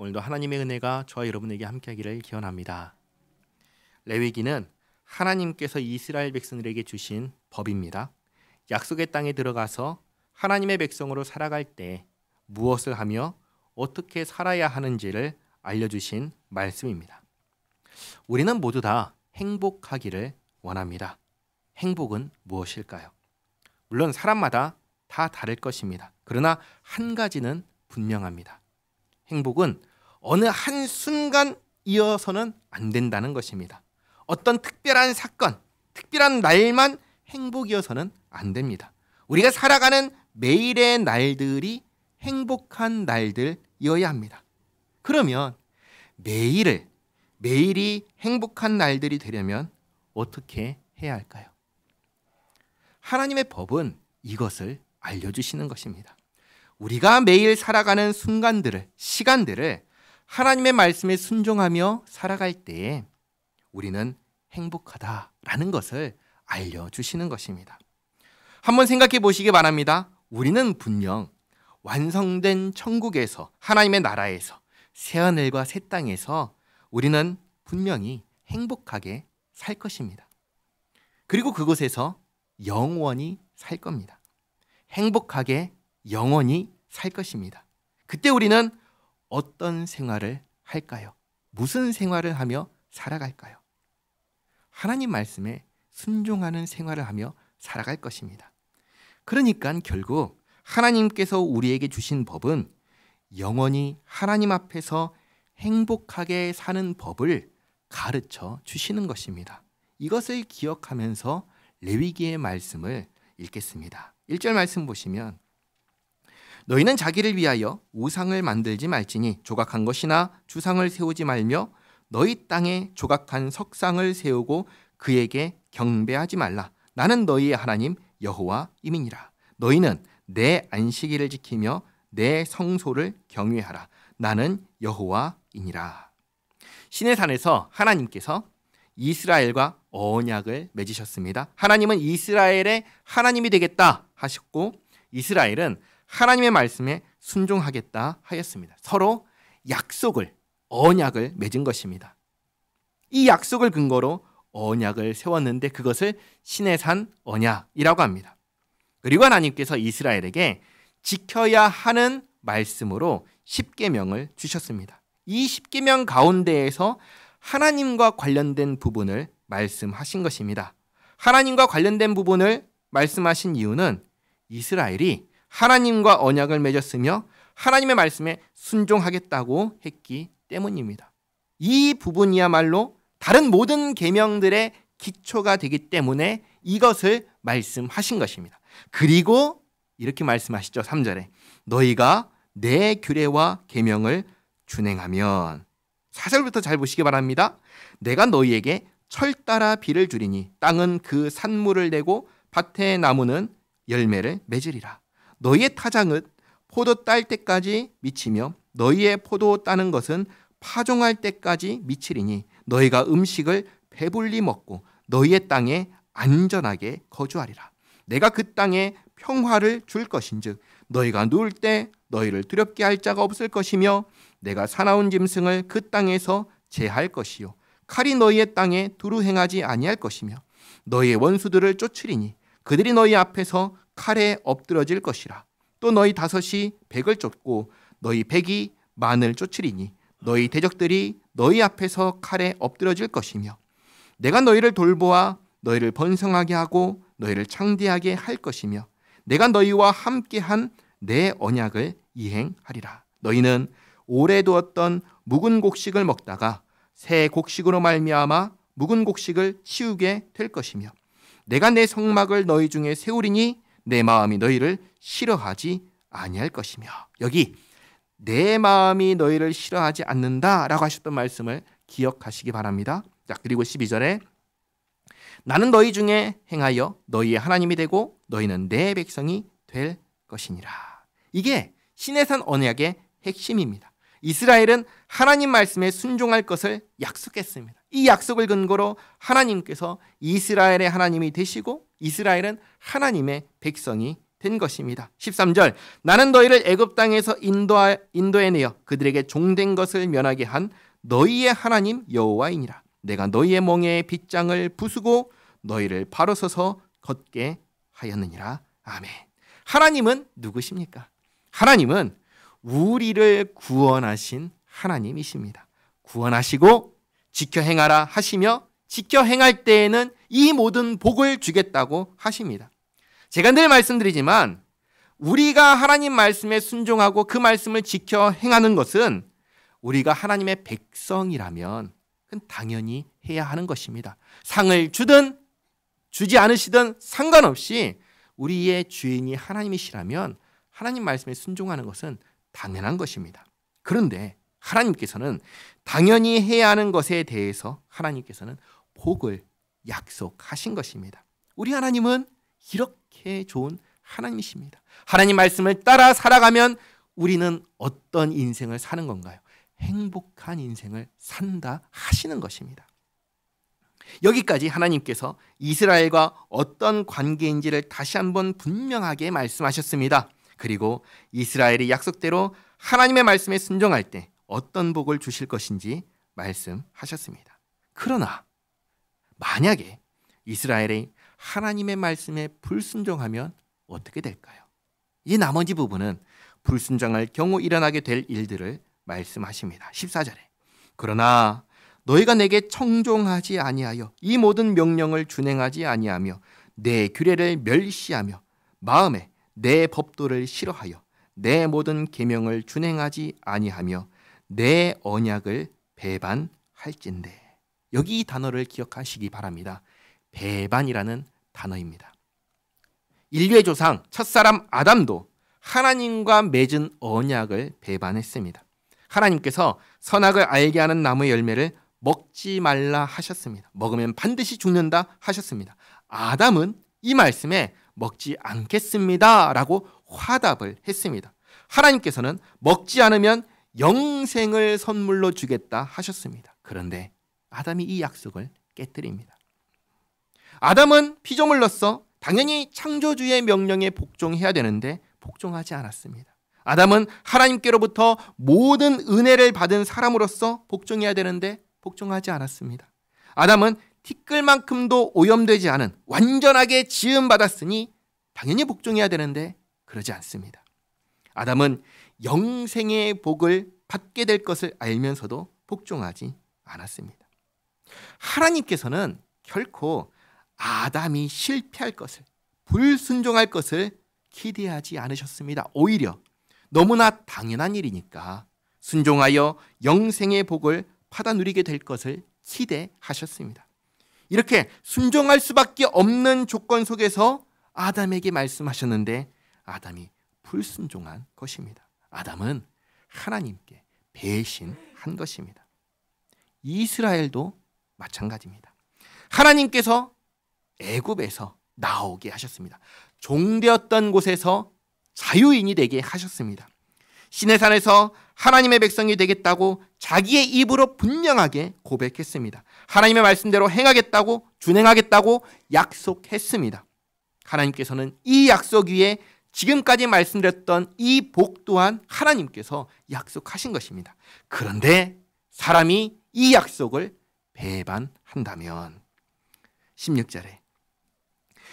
오늘도 하나님의 은혜가 저와 여러분에게 함께하기를 기원합니다. 레위기는 하나님께서 이스라엘 백성들에게 주신 법입니다. 약속의 땅에 들어가서 하나님의 백성으로 살아갈 때 무엇을 하며 어떻게 살아야 하는지를 알려주신 말씀입니다. 우리는 모두 다 행복하기를 원합니다. 행복은 무엇일까요? 물론 사람마다 다 다를 것입니다. 그러나 한 가지는 분명합니다. 행복은 어느 한순간이어서는 안 된다는 것입니다. 어떤 특별한 사건, 특별한 날만 행복이어서는 안 됩니다. 우리가 살아가는 매일의 날들이 행복한 날들이어야 합니다. 그러면 매일이 행복한 날들이 되려면 어떻게 해야 할까요? 하나님의 법은 이것을 알려주시는 것입니다. 우리가 매일 살아가는 시간들을 하나님의 말씀에 순종하며 살아갈 때에 우리는 행복하다라는 것을 알려주시는 것입니다. 한번 생각해 보시기 바랍니다. 우리는 분명 완성된 천국에서, 하나님의 나라에서, 새하늘과 새 땅에서 우리는 분명히 행복하게 살 것입니다. 그리고 그곳에서 영원히 살 겁니다. 행복하게 영원히 살 것입니다. 그때 우리는 어떤 생활을 할까요? 무슨 생활을 하며 살아갈까요? 하나님 말씀에 순종하는 생활을 하며 살아갈 것입니다. 그러니까 결국 하나님께서 우리에게 주신 법은 영원히 하나님 앞에서 행복하게 사는 법을 가르쳐 주시는 것입니다. 이것을 기억하면서 레위기의 말씀을 읽겠습니다. 1절 말씀 보시면 너희는 자기를 위하여 우상을 만들지 말지니 조각한 것이나 주상을 세우지 말며 너희 땅에 조각한 석상을 세우고 그에게 경배하지 말라. 나는 너희의 하나님 여호와임이니라. 너희는 내 안식일을 지키며 내 성소를 경외하라. 나는 여호와이니라. 시내산에서 하나님께서 이스라엘과 언약을 맺으셨습니다. 하나님은 이스라엘의 하나님이 되겠다 하셨고 이스라엘은 하나님의 말씀에 순종하겠다 하였습니다. 서로 언약을 맺은 것입니다. 이 약속을 근거로 언약을 세웠는데 그것을 시내산 언약이라고 합니다. 그리고 하나님께서 이스라엘에게 지켜야 하는 말씀으로 10계명을 주셨습니다. 이 10계명 가운데에서 하나님과 관련된 부분을 말씀하신 것입니다. 하나님과 관련된 부분을 말씀하신 이유는 이스라엘이 하나님과 언약을 맺었으며 하나님의 말씀에 순종하겠다고 했기 때문입니다. 이 부분이야말로 다른 모든 계명들의 기초가 되기 때문에 이것을 말씀하신 것입니다. 그리고 이렇게 말씀하시죠. 3절에 너희가 내 규례와 계명을 준행하면 4절부터 잘 보시기 바랍니다. 내가 너희에게 철 따라 비를 주리니 땅은 그 산물을 내고 밭의 나무는 열매를 맺으리라. 너희의 타작은 포도 딸 때까지 미치며 너희의 포도 따는 것은 파종할 때까지 미치리니 너희가 음식을 배불리 먹고 너희의 땅에 안전하게 거주하리라. 내가 그 땅에 평화를 줄 것인즉 너희가 누울 때 너희를 두렵게 할 자가 없을 것이며 내가 사나운 짐승을 그 땅에서 제할 것이요 칼이 너희의 땅에 두루 행하지 아니할 것이며 너희의 원수들을 쫓으리니 그들이 너희 앞에서 칼에 엎드러질 것이라. 또 너희 다섯이 백을 쫓고 너희 백이 만을 쫓으리니 너희 대적들이 너희 앞에서 칼에 엎드러질 것이며 내가 너희를 돌보아 너희를 번성하게 하고 너희를 창대하게 할 것이며 내가 너희와 함께한 내 언약을 이행하리라. 너희는 오래 두었던 묵은 곡식을 먹다가 새 곡식으로 말미암아 묵은 곡식을 치우게 될 것이며 내가 내 성막을 너희 중에 세우리니 내 마음이 너희를 싫어하지 아니할 것이며 여기 내 마음이 너희를 싫어하지 않는다라고 하셨던 말씀을 기억하시기 바랍니다. 자, 그리고 12절에 나는 너희 중에 행하여 너희의 하나님이 되고 너희는 내 백성이 될 것이니라. 이게 시내산 언약의 핵심입니다. 이스라엘은 하나님 말씀에 순종할 것을 약속했습니다. 이 약속을 근거로 하나님께서 이스라엘의 하나님이 되시고 이스라엘은 하나님의 백성이 된 것입니다. 13절 나는 너희를 애굽 땅에서 인도해내어 그들에게 종된 것을 면하게 한 너희의 하나님 여호와이니라. 내가 너희의 멍에의 빗장을 부수고 너희를 바로 서서 걷게 하였느니라. 아멘. 하나님은 누구십니까? 하나님은 우리를 구원하신 하나님이십니다. 구원하시고 지켜 행하라 하시며 지켜 행할 때에는 이 모든 복을 주겠다고 하십니다. 제가 늘 말씀드리지만 우리가 하나님 말씀에 순종하고 그 말씀을 지켜 행하는 것은 우리가 하나님의 백성이라면 그건 당연히 해야 하는 것입니다. 상을 주든 주지 않으시든 상관없이 우리의 주인이 하나님이시라면 하나님 말씀에 순종하는 것은 당연한 것입니다. 그런데 하나님께서는 당연히 해야 하는 것에 대해서 하나님께서는 복을 약속하신 것입니다. 우리 하나님은 이렇게 좋은 하나님이십니다. 하나님 말씀을 따라 살아가면 우리는 어떤 인생을 사는 건가요? 행복한 인생을 산다 하시는 것입니다. 여기까지 하나님께서 이스라엘과 어떤 관계인지를 다시 한번 분명하게 말씀하셨습니다. 그리고 이스라엘이 약속대로 하나님의 말씀에 순종할 때 어떤 복을 주실 것인지 말씀하셨습니다. 그러나 만약에 이스라엘이 하나님의 말씀에 불순종하면 어떻게 될까요? 이 나머지 부분은 불순종할 경우 일어나게 될 일들을 말씀하십니다. 14절에 그러나 너희가 내게 청종하지 아니하여 이 모든 명령을 준행하지 아니하며 내 규례를 멸시하며 마음에 내 법도를 싫어하여 내 모든 계명을 준행하지 아니하며 내 언약을 배반할진대. 여기 이 단어를 기억하시기 바랍니다. 배반이라는 단어입니다. 인류의 조상 첫사람 아담도 하나님과 맺은 언약을 배반했습니다. 하나님께서 선악을 알게 하는 나무의 열매를 먹지 말라 하셨습니다. 먹으면 반드시 죽는다 하셨습니다. 아담은 이 말씀에 먹지 않겠습니다 라고 화답을 했습니다. 하나님께서는 먹지 않으면 영생을 선물로 주겠다 하셨습니다. 그런데 아담이 이 약속을 깨뜨립니다. 아담은 피조물로서 당연히 창조주의 명령에 복종해야 되는데 복종하지 않았습니다. 아담은 하나님께로부터 모든 은혜를 받은 사람으로서 복종해야 되는데 복종하지 않았습니다. 아담은 티끌만큼도 오염되지 않은 완전하게 지음받았으니 당연히 복종해야 되는데 그러지 않습니다. 아담은 영생의 복을 받게 될 것을 알면서도 복종하지 않았습니다. 하나님께서는 결코 아담이 실패할 것을, 불순종할 것을 기대하지 않으셨습니다. 오히려 너무나 당연한 일이니까 순종하여 영생의 복을 받아 누리게 될 것을 기대하셨습니다. 이렇게 순종할 수밖에 없는 조건 속에서 아담에게 말씀하셨는데 아담이 불순종한 것입니다. 아담은 하나님께 배신한 것입니다. 이스라엘도 마찬가지입니다. 하나님께서 애굽에서 나오게 하셨습니다. 종되었던 곳에서 자유인이 되게 하셨습니다. 시내산에서 하나님의 백성이 되겠다고 자기의 입으로 분명하게 고백했습니다. 하나님의 말씀대로 행하겠다고, 준행하겠다고 약속했습니다. 하나님께서는 이 약속 위에 지금까지 말씀드렸던 이 복 또한 하나님께서 약속하신 것입니다. 그런데 사람이 이 약속을 배반한다면 16절에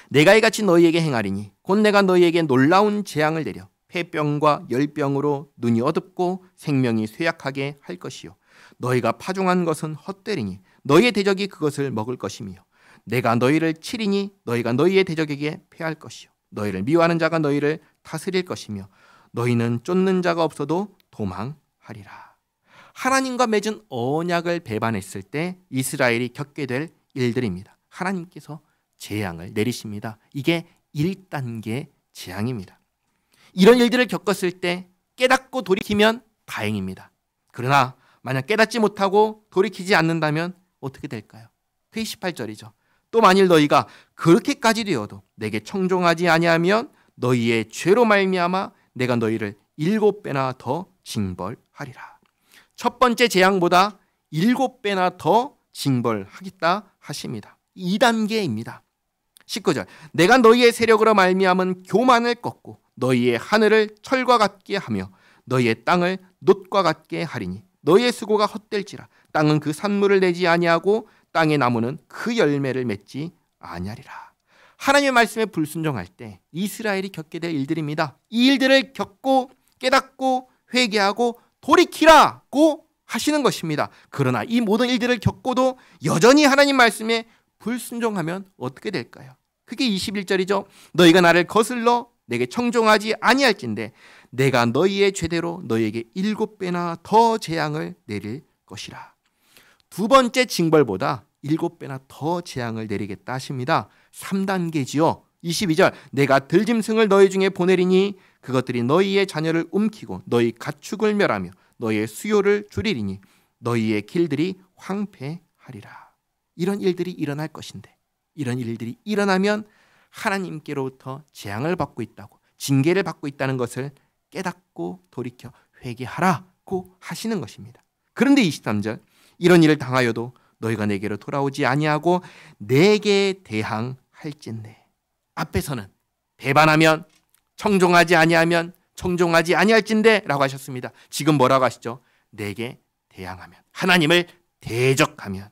내가 이같이 너희에게 행하리니 곧 내가 너희에게 놀라운 재앙을 내려 폐병과 열병으로 눈이 어둡고 생명이 쇠약하게 할 것이요 너희가 파종한 것은 헛되리니 너희의 대적이 그것을 먹을 것이며 내가 너희를 치리니 너희가 너희의 대적에게 패할 것이요 너희를 미워하는 자가 너희를 다스릴 것이며 너희는 쫓는 자가 없어도 도망하리라. 하나님과 맺은 언약을 배반했을 때 이스라엘이 겪게 될 일들입니다. 하나님께서 재앙을 내리십니다. 이게 1단계 재앙입니다. 이런 일들을 겪었을 때 깨닫고 돌이키면 다행입니다. 그러나 만약 깨닫지 못하고 돌이키지 않는다면 어떻게 될까요? 그게 18절이죠. 또 만일 너희가 그렇게까지 되어도 내게 청종하지 아니하면 너희의 죄로 말미암아 내가 너희를 7배나 더 징벌하리라. 첫 번째 재앙보다 7배나 더 징벌하겠다 하십니다. 2단계입니다. 19절 내가 너희의 세력으로 말미암은 교만을 꺾고 너희의 하늘을 철과 같게 하며 너희의 땅을 놋과 같게 하리니 너희의 수고가 헛될지라 땅은 그 산물을 내지 아니하고 땅의 나무는 그 열매를 맺지 아니하리라. 하나님의 말씀에 불순종할 때 이스라엘이 겪게 될 일들입니다. 이 일들을 겪고 깨닫고 회개하고 돌이키라고 하시는 것입니다. 그러나 이 모든 일들을 겪고도 여전히 하나님 말씀에 불순종하면 어떻게 될까요? 그게 21절이죠. 너희가 나를 거슬러 내게 청종하지 아니할진대 내가 너희의 죄대로 너희에게 7배나 더 재앙을 내릴 것이라. 두 번째 징벌보다 7배나 더 재앙을 내리겠다 하십니다. 3단계지요. 22절 내가 들짐승을 너희 중에 보내리니 그것들이 너희의 자녀를 움키고 너희 가축을 멸하며 너희의 수요를 줄이리니 너희의 길들이 황폐하리라. 이런 일들이 일어날 것인데 이런 일들이 일어나면 하나님께로부터 재앙을 받고 있다고 징계를 받고 있다는 것을 깨닫고 돌이켜 회개하라고 하시는 것입니다. 그런데 23절 이런 일을 당하여도 너희가 내게로 돌아오지 아니하고 내게 대항할진대. 앞에서는 배반하면 청종하지 아니하면 청종하지 아니할진대 라고 하셨습니다. 지금 뭐라고 하시죠? 내게 대항하면 하나님을 대적하면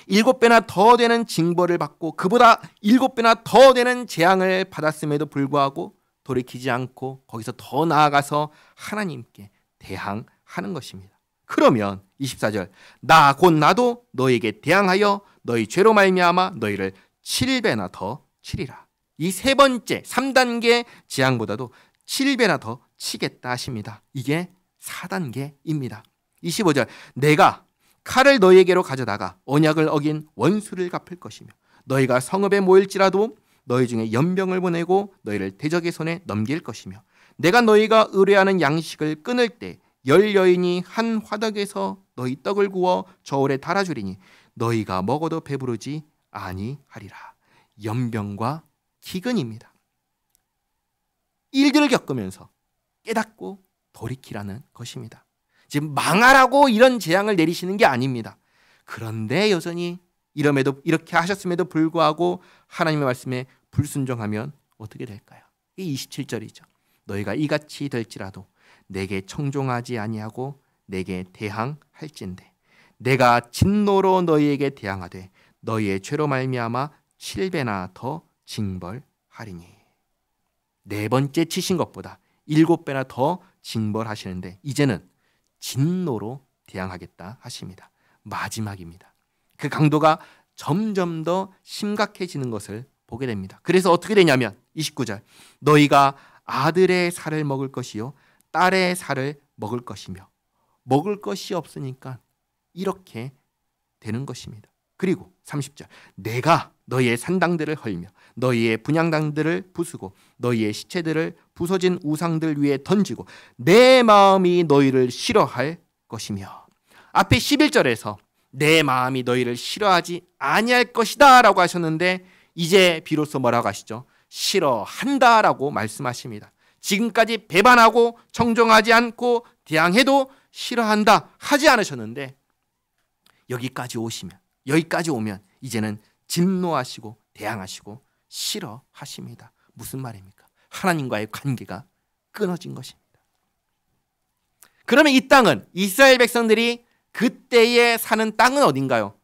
7배나 더 되는 징벌을 받고 그보다 7배나 더 되는 재앙을 받았음에도 불구하고 돌이키지 않고 거기서 더 나아가서 하나님께 대항하는 것입니다. 그러면 24절 나 곧 나도 너희에게 대항하여 너희 죄로 말미암아 너희를 7배나 더 치리라. 이 세 번째 3단계 재앙보다도 7배나 더 치겠다 하십니다. 이게 4단계입니다. 25절 내가 칼을 너희에게로 가져다가 언약을 어긴 원수를 갚을 것이며 너희가 성읍에 모일지라도 너희 중에 연병을 보내고 너희를 대적의 손에 넘길 것이며 내가 너희가 의뢰하는 양식을 끊을 때 10여인이 한 화덕에서 너희 떡을 구워 저울에 달아주리니 너희가 먹어도 배부르지 아니하리라. 연병과 기근입니다. 일들을 겪으면서 깨닫고 돌이키라는 것입니다. 지금 망하라고 이런 재앙을 내리시는 게 아닙니다. 그런데 여전히 이렇게 하셨음에도 불구하고 하나님의 말씀에 불순종하면 어떻게 될까요? 이 27절이죠. 너희가 이같이 될지라도 내게 청종하지 아니하고 내게 대항할진대 내가 진노로 너희에게 대항하되 너희의 죄로 말미암아 7배나 더 징벌하리니. 네 번째 치신 것보다 7배나 더 징벌하시는데 이제는 진노로 대항하겠다 하십니다. 마지막입니다. 그 강도가 점점 더 심각해지는 것을 보게 됩니다. 그래서 어떻게 되냐면 29절 너희가 아들의 살을 먹을 것이요 딸의 살을 먹을 것이며 먹을 것이 없으니까 이렇게 되는 것입니다. 그리고 30절 내가 너희의 산당들을 헐며 너희의 분향당들을 부수고 너희의 시체들을 부서진 우상들 위에 던지고 내 마음이 너희를 싫어할 것이며. 앞에 11절에서 내 마음이 너희를 싫어하지 아니할 것이다 라고 하셨는데 이제 비로소 뭐라고 하시죠? 싫어한다 라고 말씀하십니다. 지금까지 배반하고 청종하지 않고 대항해도 싫어한다 하지 않으셨는데 여기까지 오면 이제는 진노하시고 대항하시고 싫어하십니다. 무슨 말입니까? 하나님과의 관계가 끊어진 것입니다. 그러면 이 땅은 이스라엘 백성들이 그때에 사는 땅은 어딘가요?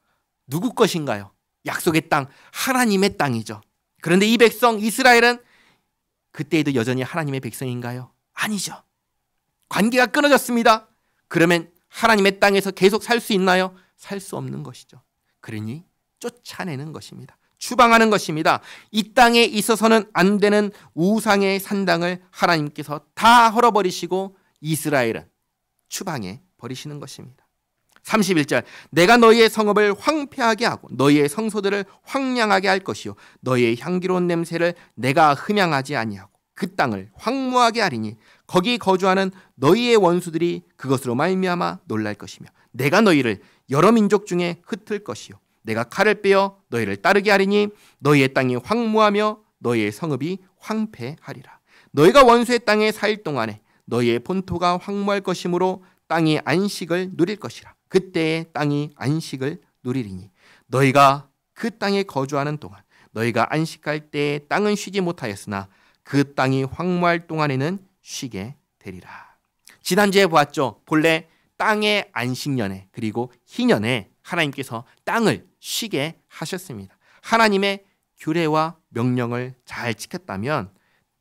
누구 것인가요? 약속의 땅, 하나님의 땅이죠. 그런데 이 백성 이스라엘은 그때에도 여전히 하나님의 백성인가요? 아니죠. 관계가 끊어졌습니다. 그러면 하나님의 땅에서 계속 살 수 있나요? 살 수 없는 것이죠. 그러니 쫓아내는 것입니다. 추방하는 것입니다. 이 땅에 있어서는 안 되는 우상의 산당을 하나님께서 다 헐어버리시고 이스라엘은 추방해 버리시는 것입니다. 31절 내가 너희의 성읍을 황폐하게 하고 너희의 성소들을 황량하게 할 것이요 너희의 향기로운 냄새를 내가 흠양하지 아니하고 그 땅을 황무하게 하리니 거기 거주하는 너희의 원수들이 그것으로 말미암아 놀랄 것이며 내가 너희를 여러 민족 중에 흩을 것이요 내가 칼을 빼어 너희를 따르게 하리니 너희의 땅이 황무하며 너희의 성읍이 황폐하리라. 너희가 원수의 땅에 4일 동안에 너희의 본토가 황무할 것이므로 땅이 안식을 누릴 것이라. 그때에 땅이 안식을 누리리니 너희가 그 땅에 거주하는 동안 너희가 안식할 때에 땅은 쉬지 못하였으나 그 땅이 황무할 동안에는 쉬게 되리라. 지난주에 보았죠. 본래 땅의 안식년에 그리고 희년에 하나님께서 땅을 쉬게 하셨습니다. 하나님의 규례와 명령을 잘 지켰다면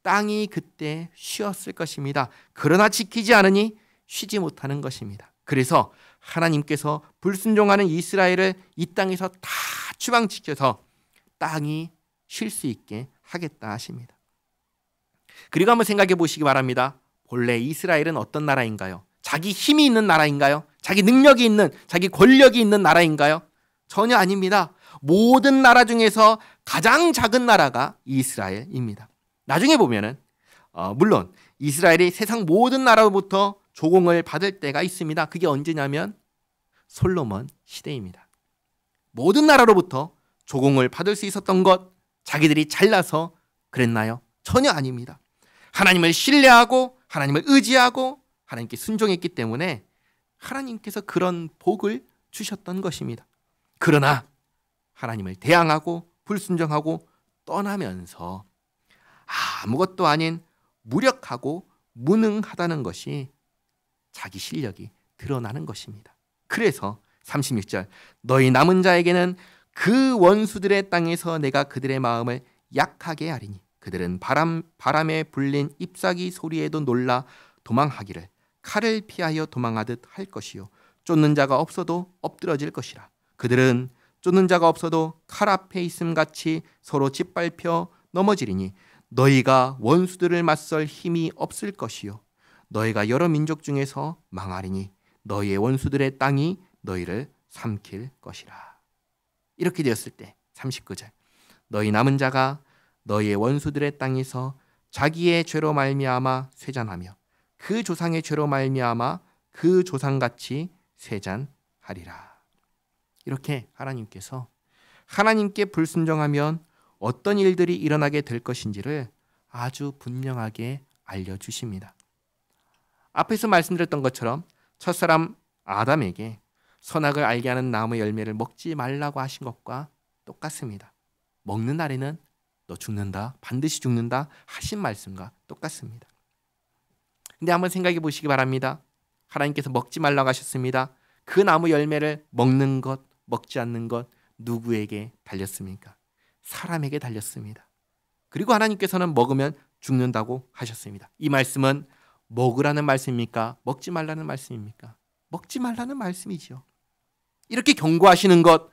땅이 그때 쉬었을 것입니다. 그러나 지키지 않으니 쉬지 못하는 것입니다. 그래서 하나님께서 불순종하는 이스라엘을 이 땅에서 다 추방시켜서 땅이 쉴 수 있게 하겠다 하십니다. 그리고 한번 생각해 보시기 바랍니다. 본래 이스라엘은 어떤 나라인가요? 자기 힘이 있는 나라인가요? 자기 능력이 있는, 자기 권력이 있는 나라인가요? 전혀 아닙니다. 모든 나라 중에서 가장 작은 나라가 이스라엘입니다. 나중에 보면은 물론 이스라엘이 세상 모든 나라로부터 조공을 받을 때가 있습니다. 그게 언제냐면 솔로몬 시대입니다. 모든 나라로부터 조공을 받을 수 있었던 것, 자기들이 잘나서 그랬나요? 전혀 아닙니다. 하나님을 신뢰하고 하나님을 의지하고 하나님께 순종했기 때문에 하나님께서 그런 복을 주셨던 것입니다. 그러나 하나님을 대항하고 불순종하고 떠나면서 아무것도 아닌 무력하고 무능하다는 것이 자기 실력이 드러나는 것입니다. 그래서 36절 너희 남은 자에게는 그 원수들의 땅에서 내가 그들의 마음을 약하게 하리니 그들은 바람에 불린 잎사귀 소리에도 놀라 도망하기를 칼을 피하여 도망하듯 할 것이요 쫓는 자가 없어도 엎드러질 것이라. 그들은 쫓는 자가 없어도 칼 앞에 있음 같이 서로 짓밟혀 넘어지리니 너희가 원수들을 맞설 힘이 없을 것이요 너희가 여러 민족 중에서 망하리니 너희의 원수들의 땅이 너희를 삼킬 것이라. 이렇게 되었을 때 39절 너희 남은 자가 너희의 원수들의 땅에서 자기의 죄로 말미암아 쇠잔하며 그 조상의 죄로 말미암아 그 조상같이 쇠잔하리라. 이렇게 하나님께서 하나님께 불순종하면 어떤 일들이 일어나게 될 것인지를 아주 분명하게 알려주십니다. 앞에서 말씀드렸던 것처럼 첫사람 아담에게 선악을 알게 하는 나무의 열매를 먹지 말라고 하신 것과 똑같습니다. 먹는 날에는 너 죽는다, 반드시 죽는다 하신 말씀과 똑같습니다. 근데 한번 생각해 보시기 바랍니다. 하나님께서 먹지 말라고 하셨습니다. 그 나무 열매를 먹는 것, 먹지 않는 것 누구에게 달렸습니까? 사람에게 달렸습니다. 그리고 하나님께서는 먹으면 죽는다고 하셨습니다. 이 말씀은 먹으라는 말씀입니까? 먹지 말라는 말씀입니까? 먹지 말라는 말씀이죠. 이렇게 경고하시는 것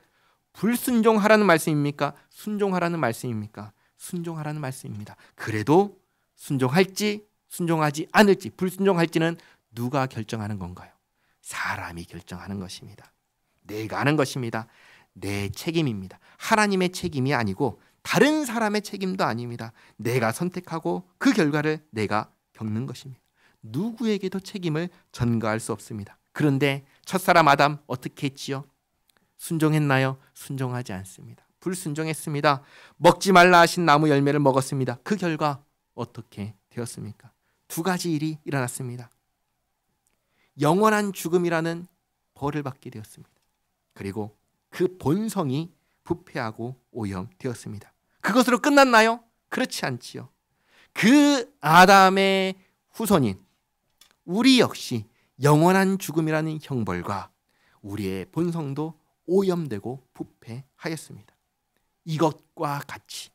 불순종하라는 말씀입니까? 순종하라는 말씀입니까? 순종하라는 말씀입니다. 그래도 순종할지 순종하지 않을지 불순종할지는 누가 결정하는 건가요? 사람이 결정하는 것입니다. 내가 하는 것입니다. 내 책임입니다. 하나님의 책임이 아니고 다른 사람의 책임도 아닙니다. 내가 선택하고 그 결과를 내가 겪는 것입니다. 누구에게도 책임을 전가할 수 없습니다. 그런데 첫사람 아담 어떻게 했지요? 순종했나요? 순종하지 않습니다. 불순종했습니다. 먹지 말라 하신 나무 열매를 먹었습니다. 그 결과 어떻게 되었습니까? 두 가지 일이 일어났습니다. 영원한 죽음이라는 벌을 받게 되었습니다. 그리고 그 본성이 부패하고 오염되었습니다. 그것으로 끝났나요? 그렇지 않지요. 그 아담의 후손인 우리 역시 영원한 죽음이라는 형벌과 우리의 본성도 오염되고 부패하였습니다. 이것과 같이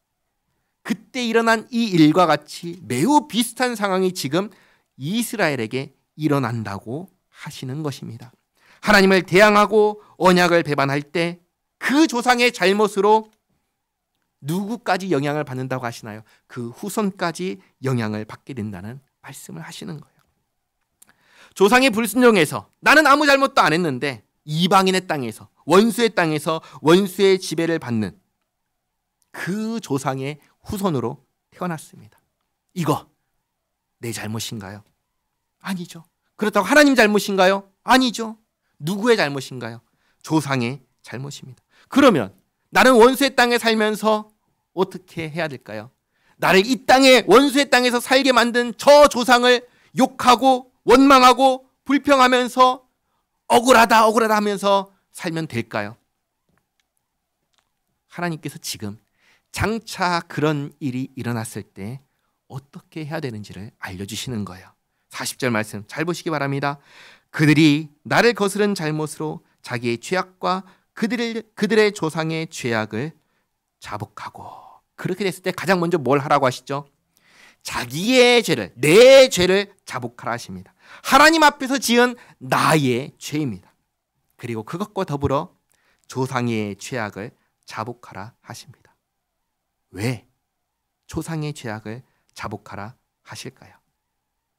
그때 일어난 이 일과 같이 매우 비슷한 상황이 지금 이스라엘에게 일어난다고 하시는 것입니다. 하나님을 대항하고 언약을 배반할 때 그 조상의 잘못으로 누구까지 영향을 받는다고 하시나요? 그 후손까지 영향을 받게 된다는 말씀을 하시는 거예요. 조상의 불순종에서 나는 아무 잘못도 안 했는데 이방인의 땅에서 원수의 땅에서 원수의 지배를 받는 그 조상의 후손으로 태어났습니다. 이거 내 잘못인가요? 아니죠. 그렇다고 하나님 잘못인가요? 아니죠. 누구의 잘못인가요? 조상의 잘못입니다. 그러면 나는 원수의 땅에 살면서 어떻게 해야 될까요? 나를 이 땅에 원수의 땅에서 살게 만든 저 조상을 욕하고 원망하고 불평하면서 억울하다 하면서 살면 될까요? 하나님께서 지금 장차 그런 일이 일어났을 때 어떻게 해야 되는지를 알려주시는 거예요. 40절 말씀 잘 보시기 바랍니다. 그들이 나를 거스른 잘못으로 자기의 죄악과 그들의 조상의 죄악을 자복하고, 그렇게 됐을 때 가장 먼저 뭘 하라고 하시죠? 자기의 죄를, 내 죄를 자복하라 하십니다. 하나님 앞에서 지은 나의 죄입니다. 그리고 그것과 더불어 조상의 죄악을 자복하라 하십니다. 왜 조상의 죄악을 자복하라 하실까요?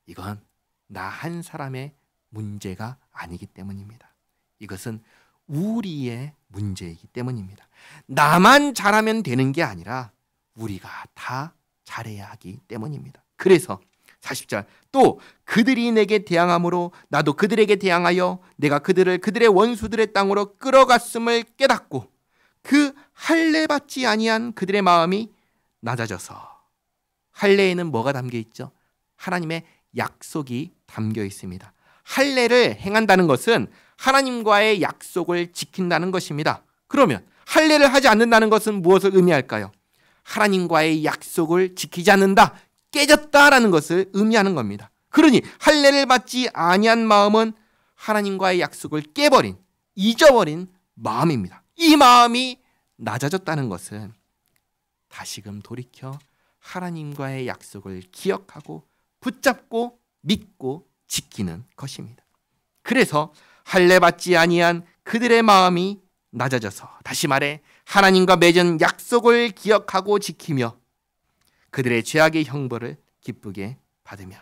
이건 나 한 사람의 문제가 아니기 때문입니다. 이것은 우리의 문제이기 때문입니다. 나만 잘하면 되는 게 아니라 우리가 다 잘해야 하기 때문입니다. 그래서 40절 또 그들이 내게 대항함으로 나도 그들에게 대항하여 내가 그들의 원수들의 땅으로 끌어갔음을 깨닫고 그 할례 받지 아니한 그들의 마음이 낮아져서, 할례에는 뭐가 담겨 있죠? 하나님의 약속이 담겨 있습니다. 할례를 행한다는 것은 하나님과의 약속을 지킨다는 것입니다. 그러면 할례를 하지 않는다는 것은 무엇을 의미할까요? 하나님과의 약속을 지키지 않는다, 깨졌다라는 것을 의미하는 겁니다. 그러니 할례를 받지 아니한 마음은 하나님과의 약속을 깨버린, 잊어버린 마음입니다. 이 마음이 낮아졌다는 것은 다시금 돌이켜 하나님과의 약속을 기억하고 붙잡고 믿고 지키는 것입니다. 그래서 할례 받지 아니한 그들의 마음이 낮아져서, 다시 말해 하나님과 맺은 약속을 기억하고 지키며 그들의 죄악의 형벌을 기쁘게 받으며,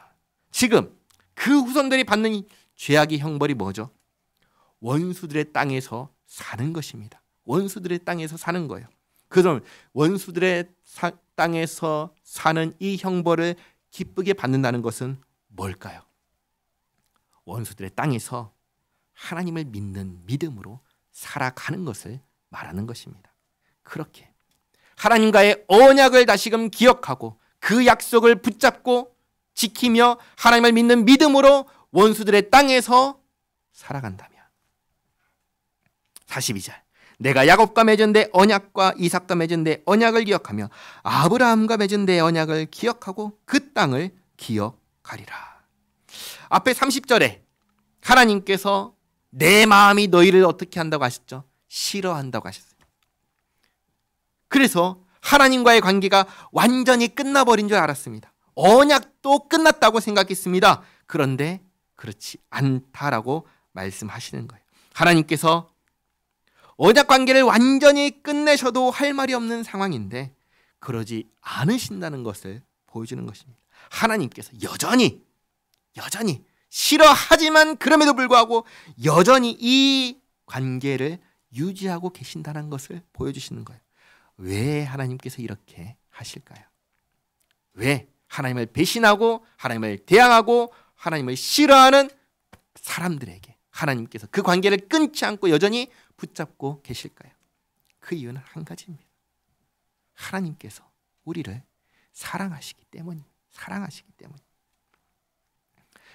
지금 그 후손들이 받는 죄악의 형벌이 뭐죠? 원수들의 땅에서 사는 것입니다. 원수들의 땅에서 사는 거예요. 그럼 원수들의 땅에서 사는 이 형벌을 기쁘게 받는다는 것은 뭘까요? 원수들의 땅에서 하나님을 믿는 믿음으로 살아가는 것을 말하는 것입니다. 그렇게 하나님과의 언약을 다시금 기억하고 그 약속을 붙잡고 지키며 하나님을 믿는 믿음으로 원수들의 땅에서 살아간다면, 42절 내가 야곱과 맺은 내 언약과 이삭과 맺은 내 언약을 기억하며 아브라함과 맺은 내 언약을 기억하고 그 땅을 기억하리라. 앞에 30절에 하나님께서 내 마음이 너희를 어떻게 한다고 하셨죠? 싫어한다고 하셨어요. 그래서 하나님과의 관계가 완전히 끝나버린 줄 알았습니다. 언약도 끝났다고 생각했습니다. 그런데 그렇지 않다라고 말씀하시는 거예요. 하나님께서 언약 관계를 완전히 끝내셔도 할 말이 없는 상황인데 그러지 않으신다는 것을 보여주는 것입니다. 하나님께서 여전히 싫어하지만 그럼에도 불구하고 여전히 이 관계를 유지하고 계신다는 것을 보여주시는 거예요. 왜 하나님께서 이렇게 하실까요? 왜 하나님을 배신하고 하나님을 대항하고 하나님을 싫어하는 사람들에게 하나님께서 그 관계를 끊지 않고 여전히 붙잡고 계실까요? 그 이유는 한 가지입니다. 하나님께서 우리를 사랑하시기 때문입니다.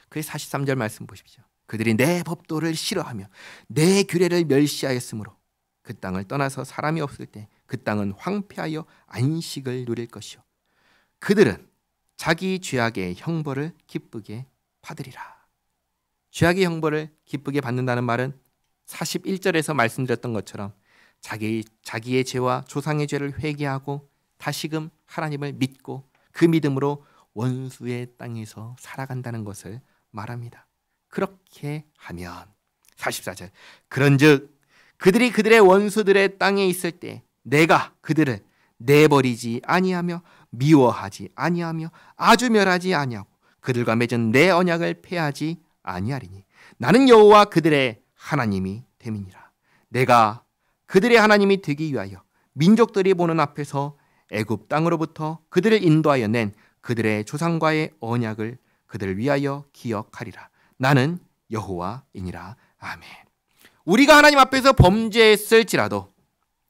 그래서 43절 말씀 보십시오. 그들이 내 법도를 싫어하며 내 규례를 멸시하였으므로 그 땅을 떠나서 사람이 없을 때 그 땅은 황폐하여 안식을 누릴 것이요 그들은 자기 죄악의 형벌을 기쁘게 받으리라. 죄악의 형벌을 기쁘게 받는다는 말은 41절에서 말씀드렸던 것처럼 자기의 죄와 조상의 죄를 회개하고 다시금 하나님을 믿고 그 믿음으로 원수의 땅에서 살아간다는 것을 말합니다. 그렇게 하면 44절 그런즉 그들이 그들의 원수들의 땅에 있을 때 내가 그들을 내버리지 아니하며 미워하지 아니하며 아주 멸하지 아니하고 그들과 맺은 내 언약을 폐하지 아니하리니 나는 여호와 그들의 하나님이 됨이니라. 내가 그들의 하나님이 되기 위하여 민족들이 보는 앞에서 애굽 땅으로부터 그들을 인도하여 낸 그들의 조상과의 언약을 그들을 위하여 기억하리라. 나는 여호와이니라. 아멘. 우리가 하나님 앞에서 범죄했을지라도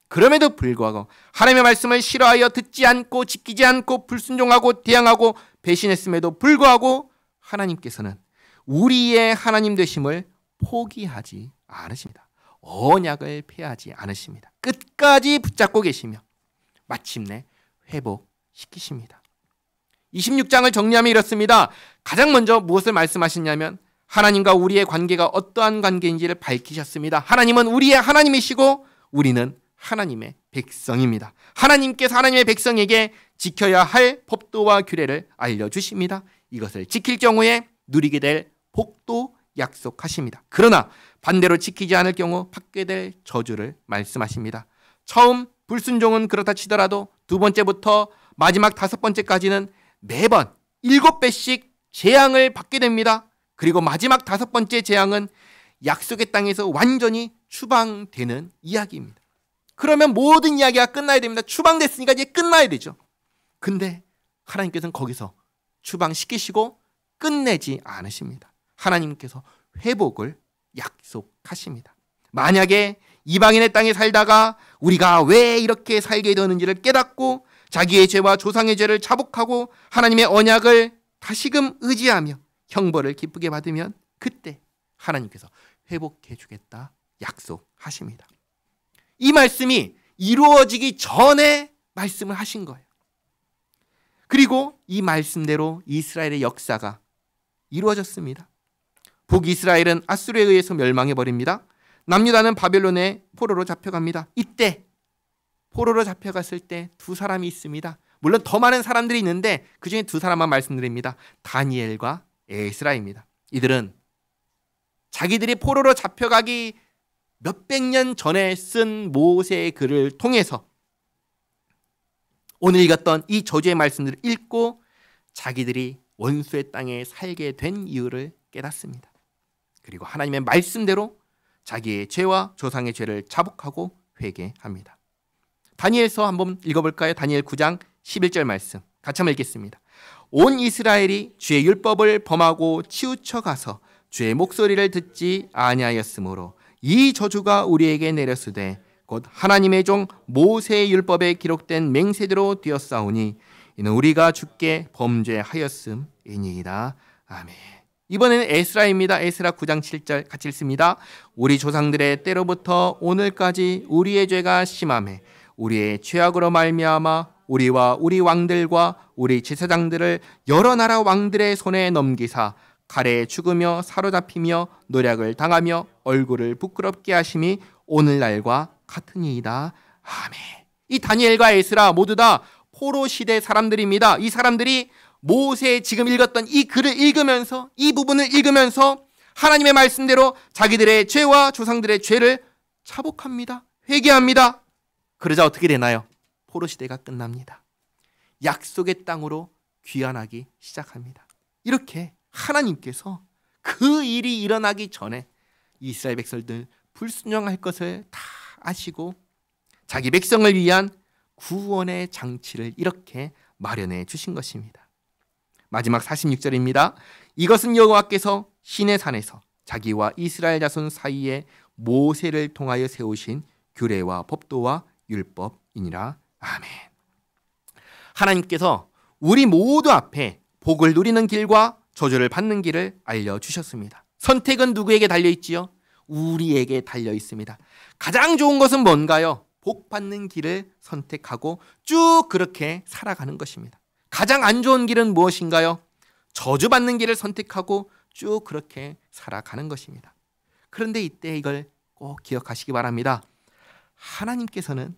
그럼에도 불구하고 하나님의 말씀을 싫어하여 듣지 않고 지키지 않고 불순종하고 대항하고 배신했음에도 불구하고 하나님께서는 우리의 하나님 되심을 포기하지 않으십니다. 언약을 폐하지 않으십니다. 끝까지 붙잡고 계시며 마침내 회복시키십니다. 26장을 정리하면 이렇습니다. 가장 먼저 무엇을 말씀하시냐면 하나님과 우리의 관계가 어떠한 관계인지를 밝히셨습니다. 하나님은 우리의 하나님이시고 우리는 하나님의 백성입니다. 하나님께서 하나님의 백성에게 지켜야 할 법도와 규례를 알려주십니다. 이것을 지킬 경우에 누리게 될 복도 약속하십니다. 그러나 반대로 지키지 않을 경우 받게 될 저주를 말씀하십니다. 처음 불순종은 그렇다 치더라도 두 번째부터 마지막 5번째까지는 매번 7배씩 재앙을 받게 됩니다. 그리고 마지막 5번째 재앙은 약속의 땅에서 완전히 추방되는 이야기입니다. 그러면 모든 이야기가 끝나야 됩니다. 추방됐으니까 이제 끝나야 되죠. 근데 하나님께서는 거기서 추방시키시고 끝내지 않으십니다. 하나님께서 회복을 약속하십니다. 만약에 이방인의 땅에 살다가 우리가 왜 이렇게 살게 되었는지를 깨닫고 자기의 죄와 조상의 죄를 자복하고 하나님의 언약을 다시금 의지하며 형벌을 기쁘게 받으면 그때 하나님께서 회복해 주겠다 약속하십니다. 이 말씀이 이루어지기 전에 말씀을 하신 거예요. 그리고 이 말씀대로 이스라엘의 역사가 이루어졌습니다. 북이스라엘은 아수르에 의해서 멸망해버립니다. 남유다는 바벨론의 포로로 잡혀갑니다. 이때 포로로 잡혀갔을 때 두 사람이 있습니다. 물론 더 많은 사람들이 있는데 그 중에 두 사람만 말씀드립니다. 다니엘과 에스라입니다. 이들은 자기들이 포로로 잡혀가기 몇백 년 전에 쓴 모세의 글을 통해서 오늘 읽었던 이 저주의 말씀들을 읽고 자기들이 원수의 땅에 살게 된 이유를 깨닫습니다. 그리고 하나님의 말씀대로 자기의 죄와 조상의 죄를 자복하고 회개합니다. 다니엘서 한번 읽어볼까요? 다니엘 9장 11절 말씀 같이 한번 읽겠습니다. 온 이스라엘이 주의 율법을 범하고 치우쳐 가서 주의 목소리를 듣지 아니하였으므로 이 저주가 우리에게 내렸으되 곧 하나님의 종 모세의 율법에 기록된 맹세대로 되었사오니 이는 우리가 주께 범죄하였음이니이다. 아멘. 이번에는 에스라입니다. 에스라 9장 7절 같이 읽습니다. 우리 조상들의 때로부터 오늘까지 우리의 죄가 심하매 우리의 죄악으로 말미암아 우리와 우리 왕들과 우리 제사장들을 여러 나라 왕들의 손에 넘기사 칼에 죽으며 사로잡히며 노략을 당하며 얼굴을 부끄럽게 하심이 오늘날과 같으니이다. 아멘. 이 다니엘과 에스라 모두 다 포로 시대 사람들입니다. 이 사람들이 모세 지금 읽었던 이 글을 읽으면서 이 부분을 읽으면서 하나님의 말씀대로 자기들의 죄와 조상들의 죄를 자복합니다. 회개합니다. 그러자 어떻게 되나요? 포로 시대가 끝납니다. 약속의 땅으로 귀환하기 시작합니다. 이렇게 하나님께서 그 일이 일어나기 전에 이스라엘 백성들 불순종할 것을 다 아시고 자기 백성을 위한 구원의 장치를 이렇게 마련해 주신 것입니다. 마지막 46절입니다. 이것은 여호와께서 시내 산에서 자기와 이스라엘 자손 사이에 모세를 통하여 세우신 규례와 법도와 율법이니라. 아멘. 하나님께서 우리 모두 앞에 복을 누리는 길과 저주를 받는 길을 알려주셨습니다. 선택은 누구에게 달려있지요? 우리에게 달려있습니다. 가장 좋은 것은 뭔가요? 복 받는 길을 선택하고 쭉 그렇게 살아가는 것입니다. 가장 안 좋은 길은 무엇인가요? 저주받는 길을 선택하고 쭉 그렇게 살아가는 것입니다. 그런데 이때 이걸 꼭 기억하시기 바랍니다. 하나님께서는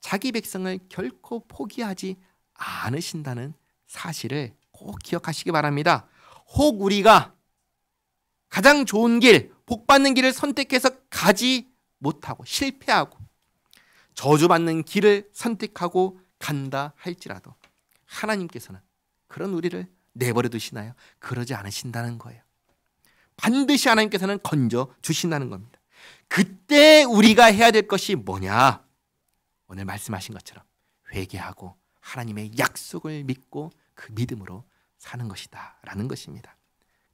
자기 백성을 결코 포기하지 않으신다는 사실을 꼭 기억하시기 바랍니다. 혹 우리가 가장 좋은 길, 복 받는 길을 선택해서 가지 못하고 실패하고 저주받는 길을 선택하고 간다 할지라도 하나님께서는 그런 우리를 내버려 두시나요? 그러지 않으신다는 거예요. 반드시 하나님께서는 건져 주신다는 겁니다. 그때 우리가 해야 될 것이 뭐냐? 오늘 말씀하신 것처럼 회개하고 하나님의 약속을 믿고 그 믿음으로 사는 것이다 라는 것입니다.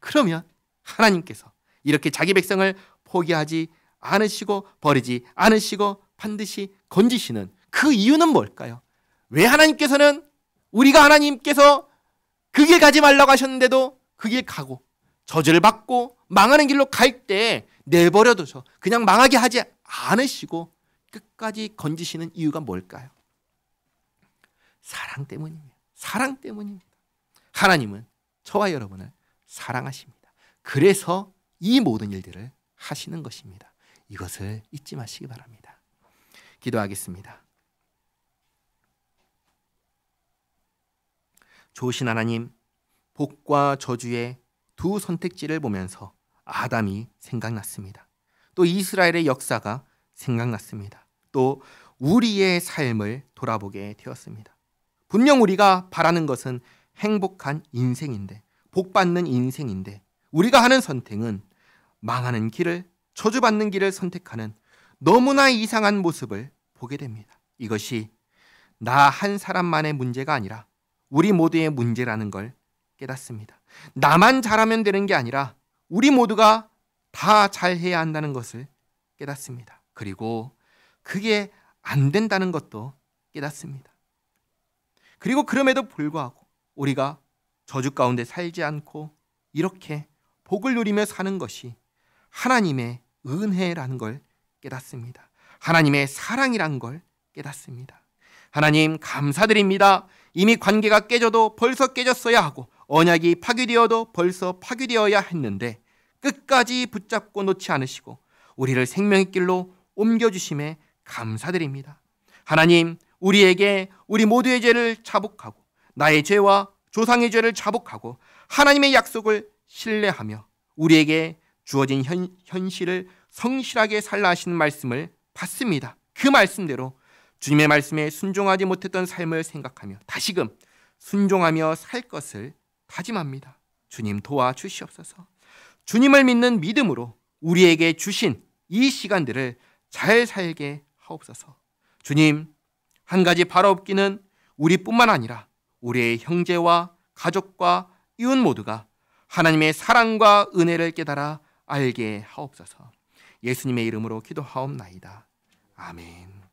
그러면 하나님께서 이렇게 자기 백성을 포기하지 않으시고 버리지 않으시고 반드시 건지시는 그 이유는 뭘까요? 왜 하나님께서는 우리가 하나님께서 그 길 가지 말라고 하셨는데도 그 길 가고 저주를 받고 망하는 길로 갈 때 내버려둬서 그냥 망하게 하지 않으시고 끝까지 건지시는 이유가 뭘까요? 사랑 때문입니다. 사랑 때문입니다. 하나님은 저와 여러분을 사랑하십니다. 그래서 이 모든 일들을 하시는 것입니다. 이것을 잊지 마시기 바랍니다. 기도하겠습니다. 좋으신 하나님, 복과 저주의 두 선택지를 보면서 아담이 생각났습니다. 또 이스라엘의 역사가 생각났습니다. 또 우리의 삶을 돌아보게 되었습니다. 분명 우리가 바라는 것은 행복한 인생인데, 복받는 인생인데, 우리가 하는 선택은 망하는 길을, 저주받는 길을 선택하는 너무나 이상한 모습을 보게 됩니다. 이것이 나 한 사람만의 문제가 아니라 우리 모두의 문제라는 걸 깨닫습니다. 나만 잘하면 되는 게 아니라 우리 모두가 다 잘해야 한다는 것을 깨닫습니다. 그리고 그게 안 된다는 것도 깨닫습니다. 그리고 그럼에도 불구하고 우리가 저주 가운데 살지 않고 이렇게 복을 누리며 사는 것이 하나님의 은혜라는 걸 깨닫습니다. 하나님의 사랑이란 걸 깨닫습니다. 하나님 감사드립니다. 이미 관계가 깨져도 벌써 깨졌어야 하고 언약이 파괴되어도 벌써 파괴되어야 했는데 끝까지 붙잡고 놓지 않으시고 우리를 생명의 길로 옮겨주심에 감사드립니다. 하나님, 우리에게 우리 모두의 죄를 자복하고 나의 죄와 조상의 죄를 자복하고 하나님의 약속을 신뢰하며 우리에게 주어진 현실을 성실하게 살라 하시는 말씀을 받습니다. 그 말씀대로 주님의 말씀에 순종하지 못했던 삶을 생각하며 다시금 순종하며 살 것을 다짐합니다. 주님 도와주시옵소서. 주님을 믿는 믿음으로 우리에게 주신 이 시간들을 잘 살게 하옵소서. 주님, 한 가지 바라옵기는 우리뿐만 아니라 우리의 형제와 가족과 이웃 모두가 하나님의 사랑과 은혜를 깨달아 알게 하옵소서. 예수님의 이름으로 기도하옵나이다. 아멘.